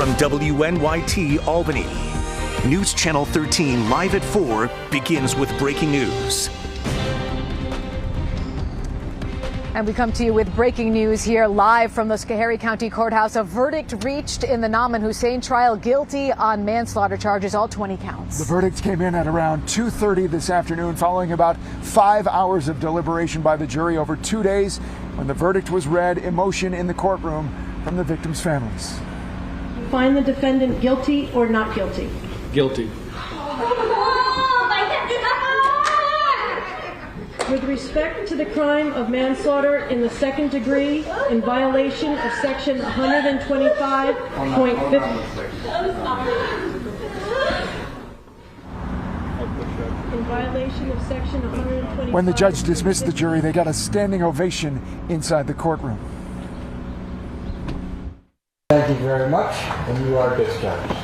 From WNYT Albany, News Channel 13 Live at 4 begins with breaking news. And we come to you with breaking news here live from the Schoharie County Courthouse. A verdict reached in the Nauman Hussein trial, guilty on manslaughter charges, all 20 counts. The verdict came in at around 2:30 this afternoon, following about 5 hours of deliberation by the jury over 2 days. When the verdict was read, emotion in the courtroom from the victims' families. Find the defendant guilty or not guilty? Guilty. With respect to the crime of manslaughter in the second degree in violation of section 125.50. In violation of section 125. When the judge dismissed the jury, they got a standing ovation inside the courtroom. Thank you very much, and you are discharged.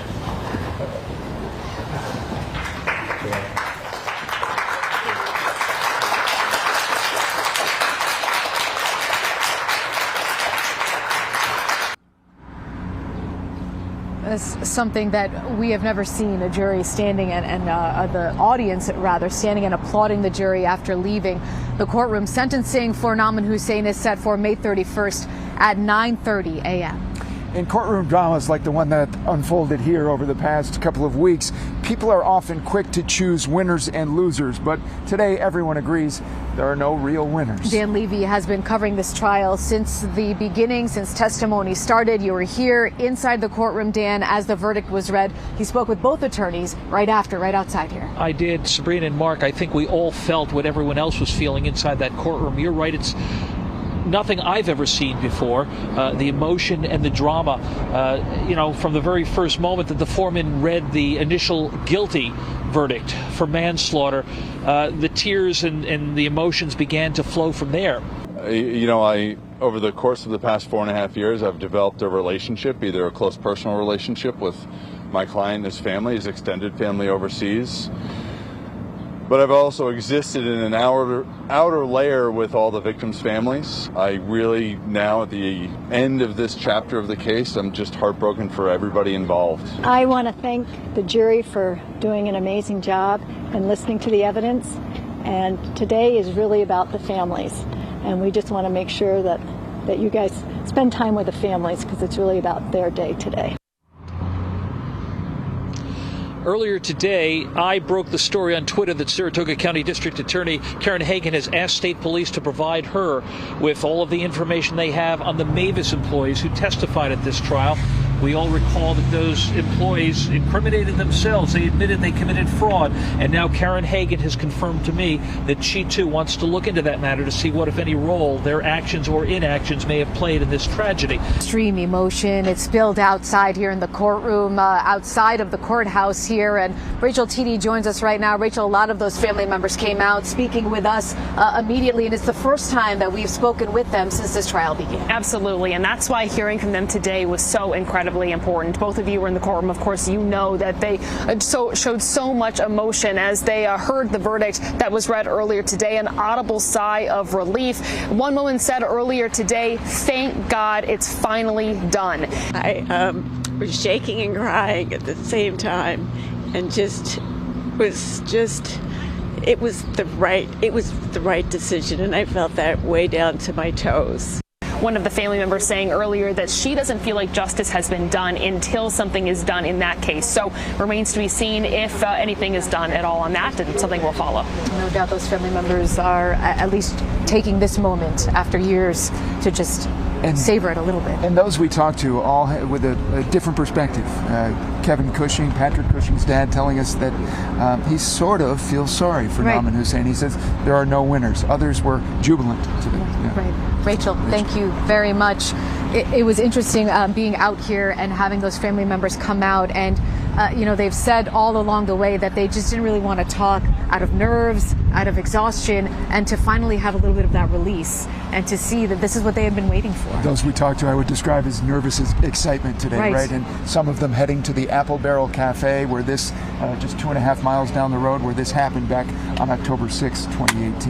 It's something that we have never seen, a jury standing and the audience rather standing and applauding the jury after leaving the courtroom. Sentencing for Nauman Hussein is set for May 31st at 9:30 a.m. In courtroom dramas like the one that unfolded here over the past couple of weeks, people are often quick to choose winners and losers, but today everyone agrees there are no real winners. Dan Levy has been covering this trial since the beginning, since testimony started. You were here inside the courtroom, Dan, as the verdict was read. He spoke with both attorneys right outside here. I did. Sabrina and Mark, I think we all felt what everyone else was feeling inside that courtroom. You're right, it's nothing I've ever seen before. The emotion and the drama, from the very first moment that the foreman read the initial guilty verdict for manslaughter, the tears and the emotions began to flow from there. Over the course of the past 4.5 years, I've developed a relationship, either a close personal relationship with my client and his family, his extended family overseas. But I've also existed in an outer layer with all the victims' families. I really, now at the end of this chapter of the case, I'm just heartbroken for everybody involved. I want to thank the jury for doing an amazing job and listening to the evidence. And today is really about the families. And we just want to make sure that you guys spend time with the families, because it's really about their day today. Earlier today, I broke the story on Twitter that Saratoga County District Attorney Karen Hagan has asked state police to provide her with all of the information they have on the Mavis employees who testified at this trial. We all recall that those employees incriminated themselves. They admitted they committed fraud. And now Karen Hagan has confirmed to me that she, too, wants to look into that matter to see what, if any, role their actions or inactions may have played in this tragedy. Extreme emotion. It spilled outside here in the courtroom, outside of the courthouse here. And Rachel Teedy joins us right now. Rachel, a lot of those family members came out speaking with us immediately. And it's the first time that we've spoken with them since this trial began. Absolutely. And that's why hearing from them today was so incredibly important. Both of you were in the courtroom. Of course, you know that they showed so much emotion as they heard the verdict that was read earlier today, an audible sigh of relief. One woman said earlier today, "Thank God it's finally done." I was shaking and crying at the same time, and it was the right decision, and I felt that way down to my toes. One of the family members saying earlier that she doesn't feel like justice has been done until something is done in that case. So remains to be seen if anything is done at all on that, and something will follow. No doubt those family members are at least taking this moment after years to just savor it a little bit. And those we talked to all with a different perspective. Kevin Cushing, Patrick Cushing's dad, telling us that he sort of feels sorry for Nauman Hussein. He says there are no winners. Others were jubilant today. Right. Rachel, thank you very much. It was interesting being out here and having those family members come out, and they've said all along the way that they just didn't really want to talk out of nerves, out of exhaustion, and to finally have a little bit of that release and to see that this is what they had been waiting for. Those we talked to I would describe as nervous as excitement today, right? And some of them heading to the Apple Barrel Cafe, where this, just 2.5 miles down the road, where this happened back on October 6, 2018.